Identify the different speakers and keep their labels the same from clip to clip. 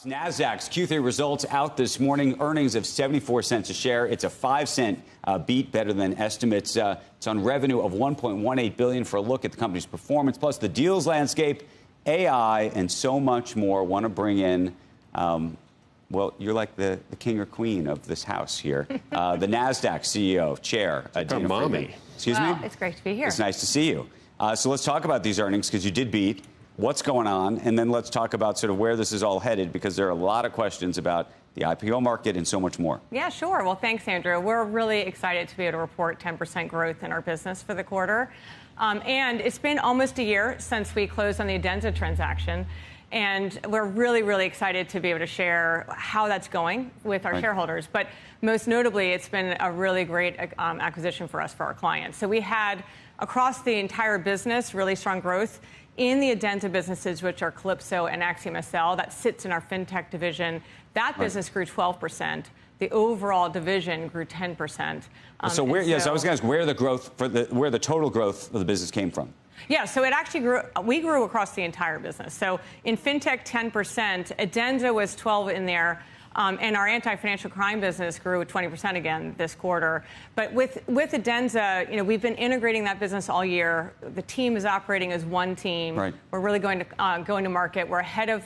Speaker 1: Nasdaq's Q3 results out this morning. Earnings of 74 cents a share. It's a 5-cent beat, better than estimates. It's on revenue of $1.18 billion. For a look at the company's performance, plus the deals landscape, AI, and so much more. Want to bring in, well, you're like the king or queen of this house here. The Nasdaq CEO, Chair Adena Friedman. Excuse me?
Speaker 2: It's great to be here.
Speaker 1: It's nice to see you. So let's talk about these earnings, because you did beat. What's going on? And then let's talk about sort of where this is all headed, because there are a lot of questions about the IPO market and so much more.
Speaker 2: Yeah, sure. Well, thanks, Andrew. We're really excited to be able to report 10% growth in our business for the quarter. And it's been almost a year since we closed on the Adena transaction. And we're really, really excited to be able to share how that's going with our shareholders. But most notably, it's been a really great acquisition for us, for our clients. So we had, across the entire business, really strong growth in the Adena businesses, which are Calypso and AxiomSL. That sits in our fintech division. That business grew 12%. The overall division grew 10%.
Speaker 1: So where? Yes, I was going to ask where the growth where the total growth of the business came from.
Speaker 2: Yeah, so it actually grew. We grew across the entire business. So in fintech, 10%. Adena was 12% in there. And our anti-financial crime business grew 20% again this quarter. But with Adena, we've been integrating that business all year. The team is operating as one team. Right. We're really going to market. We're ahead on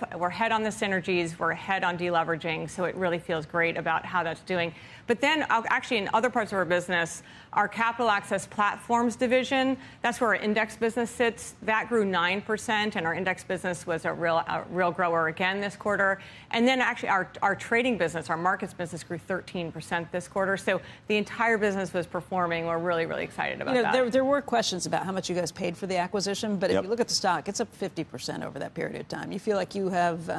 Speaker 2: the synergies. We're ahead on deleveraging. So it really feels great about how that's doing. But then actually in other parts of our business, our capital access platforms division, that's where our index business sits. That grew 9%, and our index business was a real grower again this quarter. And then actually our trading business, our markets business, grew 13% this quarter. So the entire business was performing. We're really, really excited about that.
Speaker 3: There were questions about how much you guys paid for the acquisition, but if you look at the stock, it's up 50% over that period of time. You feel like you have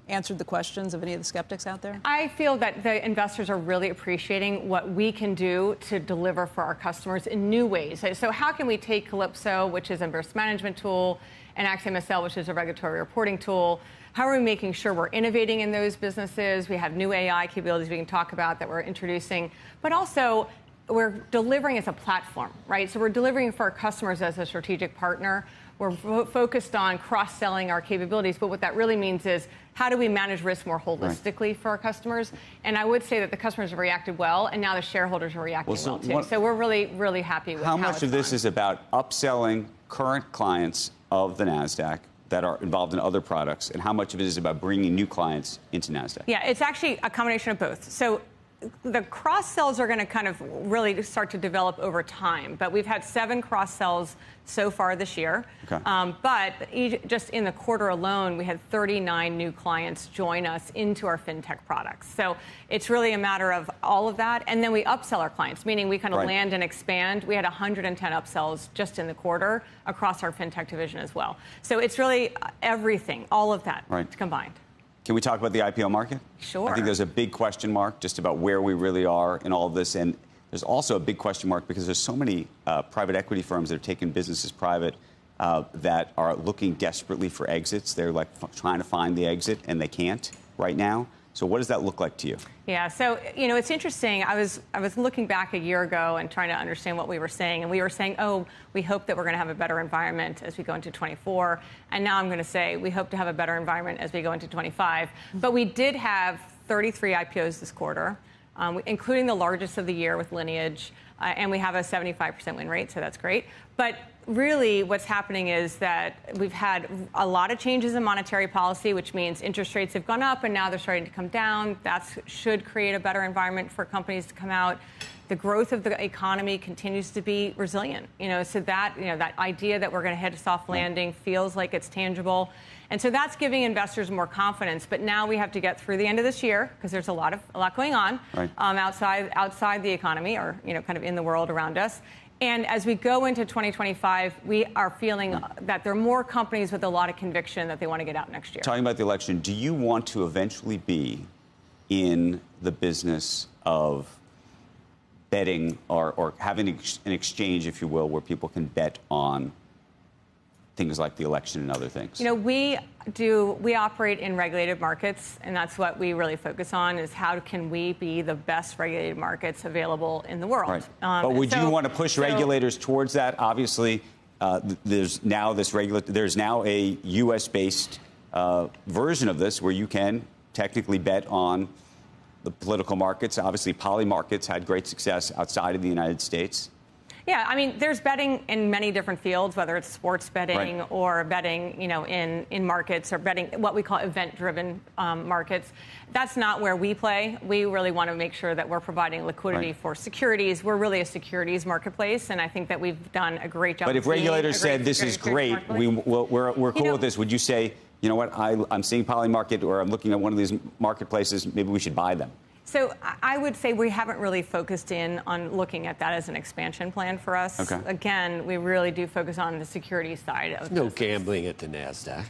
Speaker 3: answered the questions of any of the skeptics out there?
Speaker 2: I feel that the investors are really appreciating what we can do to deliver for our customers in new ways. So how can we take Calypso, which is a risk management tool, and AxiomSL, which is a regulatory reporting tool? How are we making sure we're innovating in those businesses? We have new AI capabilities we can talk about that we're introducing, but also we're delivering as a platform, right? So we're delivering for our customers as a strategic partner. We're focused on cross-selling our capabilities, but what that really means is how do we manage risk more holistically for our customers? And I would say that the customers have reacted well, and now the shareholders are reacting well too. So we're really, really happy with how
Speaker 1: much of this is about upselling current clients of the Nasdaq that are involved in other products, and how much of it is about bringing new clients into Nasdaq?
Speaker 2: Yeah, it's actually a combination of both. So the cross-sells are going to kind of really start to develop over time. But we've had 7 cross-sells so far this year. Okay. But just in the quarter alone, we had 39 new clients join us into our fintech products. So it's really a matter of all of that. And then we upsell our clients, meaning we kind of land and expand. We had 110 upsells just in the quarter across our fintech division as well. So it's really everything, all of that combined.
Speaker 1: Can we talk about the IPO market?
Speaker 2: Sure.
Speaker 1: I think there's a big question mark just about where we really are in all of this. And there's also a big question mark because there's so many private equity firms that are taking businesses private that are looking desperately for exits. They're like trying to find the exit, and they can't right now. So what does that look like to you?
Speaker 2: Yeah, so, it's interesting. I was looking back a year ago and trying to understand what we were saying. And we were saying, we hope that we're going to have a better environment as we go into 24. And now I'm going to say we hope to have a better environment as we go into 25. But we did have 33 IPOs this quarter, including the largest of the year with Lineage. And we have a 75% win rate, so that's great. But really what's happening is that we've had a lot of changes in monetary policy, which means interest rates have gone up and now they're starting to come down. That should create a better environment for companies to come out. The growth of the economy continues to be resilient, so that, that idea that we're going to hit a soft landing feels like it's tangible. And so that's giving investors more confidence. But now we have to get through the end of this year because there's a lot going on outside the economy or, kind of in the world around us. And as we go into 2025, we are feeling that there are more companies with a lot of conviction that they want to get out next year.
Speaker 1: Talking about the election, do you want to eventually be in the business of betting or having an exchange, if you will, where people can bet on things like the election and other things?
Speaker 2: We operate in regulated markets, and that's what we really focus on, is how can we be the best regulated markets available in the world.
Speaker 1: Right. But would you want to push regulators towards that? Obviously, there's now a U.S.-based version of this where you can technically bet on the political markets. Obviously, poly markets had great success outside of the United States.
Speaker 2: Yeah, I mean, there's betting in many different fields, whether it's sports betting or betting, in markets, or betting what we call event-driven markets. That's not where we play. We really want to make sure that we're providing liquidity for securities. We're really a securities marketplace, and I think that we've done a great job.
Speaker 1: But if regulators said this is great, we're cool with this, would you say, you know what, I'm seeing poly market, or I'm looking at one of these marketplaces, maybe we should buy them?
Speaker 2: So I would say we haven't really focused in on looking at that as an expansion plan for us.
Speaker 1: Okay.
Speaker 2: Again, we really do focus on the security side of
Speaker 4: no gambling at the Nasdaq.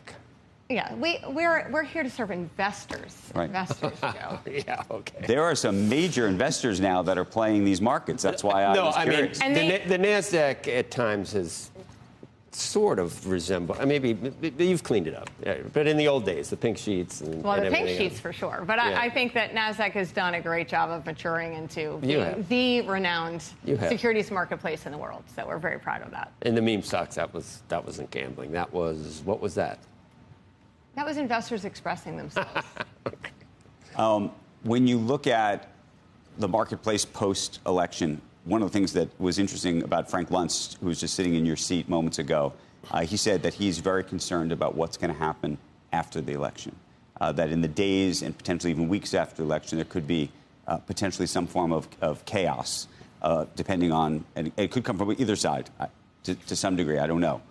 Speaker 2: Yeah, we're here to serve investors.
Speaker 1: Right.
Speaker 2: Investors, Joe.
Speaker 4: Yeah, okay.
Speaker 1: There are some major investors now that are playing these markets. That's why I was curious.
Speaker 4: mean, the Nasdaq at times has sort of resembled. Maybe you've cleaned it up, but in the old days, the pink sheets. The
Speaker 2: pink sheets for sure. But yeah. I think that Nasdaq has done a great job of maturing into being the renowned securities marketplace in the world. So we're very proud of that.
Speaker 4: And the meme stocks, that wasn't gambling. That was, what was that?
Speaker 2: That was investors expressing themselves.
Speaker 1: When you look at the marketplace post-election, one of the things that was interesting about Frank Luntz, who was just sitting in your seat moments ago, he said that he's very concerned about what's going to happen after the election, that in the days and potentially even weeks after the election, there could be potentially some form of chaos, depending on, and it could come from either side to some degree, I don't know.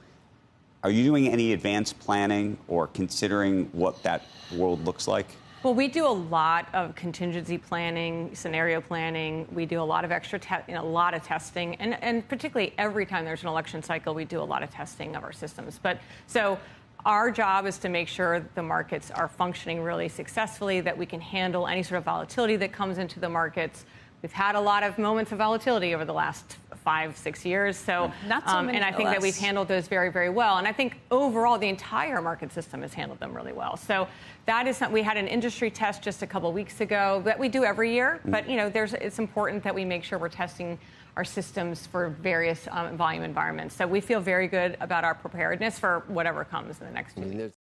Speaker 1: Are you doing any advanced planning or considering what that world looks like?
Speaker 2: Well, we do a lot of contingency planning, scenario planning. We do a lot of a lot of testing, and particularly every time there's an election cycle, we do a lot of testing of our systems. But so our job is to make sure the markets are functioning really successfully, that we can handle any sort of volatility that comes into the markets. We've had a lot of moments of volatility over the last 5-6 years. So,
Speaker 3: not so many,
Speaker 2: and I think that we've handled those very, very well. And I think overall, the entire market system has handled them really well. So that is something. We had an industry test just a couple weeks ago that we do every year. But, it's important that we make sure we're testing our systems for various volume environments. So we feel very good about our preparedness for whatever comes in the next few weeks.